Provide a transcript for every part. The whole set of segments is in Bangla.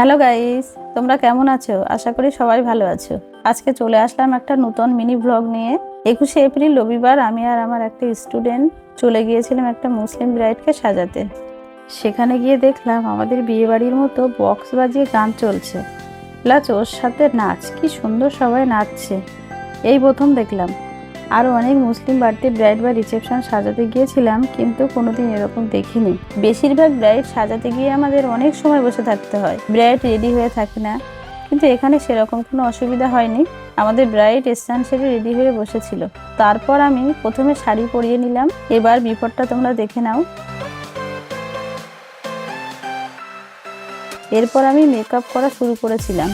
হ্যালো গাইস, তোমরা কেমন আছো? আশা করি সবাই ভালো আছো। আজকে চলে আসলাম একটা নতুন মিনি ব্লগ নিয়ে। 21শে এপ্রিল রবিবার আমি আর আমার একটা স্টুডেন্ট চলে গিয়েছিলাম একটা মুসলিম ব্রাইডকে সাজাতে। সেখানে গিয়ে দেখলাম আমাদের বিয়ে বাড়ির মতো বক্স বাজিয়ে গান চলছে, প্লাস ওর সাথে নাচ। কি সুন্দর সবাই নাচছে, এই প্রথম দেখলাম। আরও অনেক মুসলিম বাড়িতে ব্রাইড বা রিসেপশন সাজাতে গিয়েছিলাম, কিন্তু কোনোদিন এরকম দেখিনি। বেশিরভাগ ব্রাইড সাজাতে গিয়ে আমাদের অনেক সময় বসে থাকতে হয়, ব্রাইড রেডি হয়ে থাকে না। কিন্তু এখানে সেরকম কোনো অসুবিধা হয়নি। আমাদের ব্রাইড স্নান সেরে রেডি হয়ে বসেছিল। তারপর আমি প্রথমে শাড়ি পরিয়ে নিলাম। এবার বিফোরটা তোমরা দেখে নাও। এরপর আমি মেকআপ করা শুরু করেছিলাম।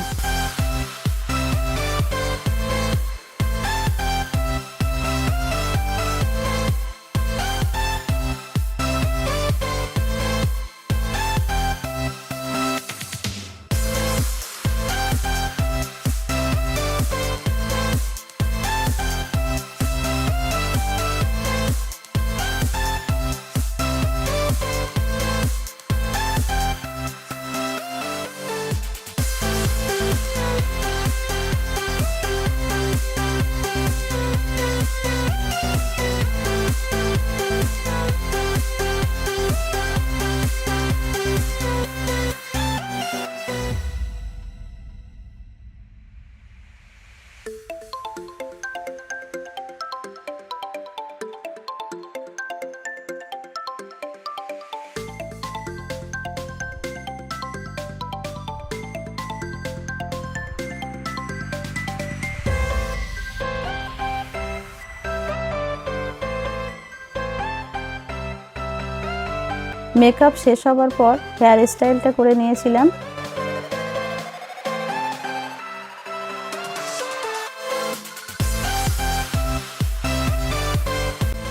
মেকআপ শেষ হবার পর হেয়ার স্টাইলটা করে নিয়েছিলাম।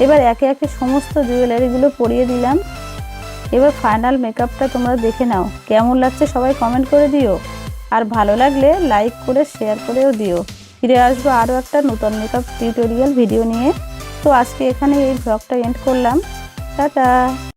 এবার একে একে সমস্ত জুয়েলারিগুলো পরিয়ে দিলাম। এবার ফাইনাল মেকআপটা তোমরা দেখে নাও, কেমন লাগছে সবাই কমেন্ট করে দিও। আর ভালো লাগলে লাইক করে শেয়ার করেও দিও। ফিরে আসবো আরও একটা নতুন মেকআপ টিউটোরিয়াল ভিডিও নিয়ে। তো আজকে এখানে এই ব্লগটা এন্ড করলাম। টাটা।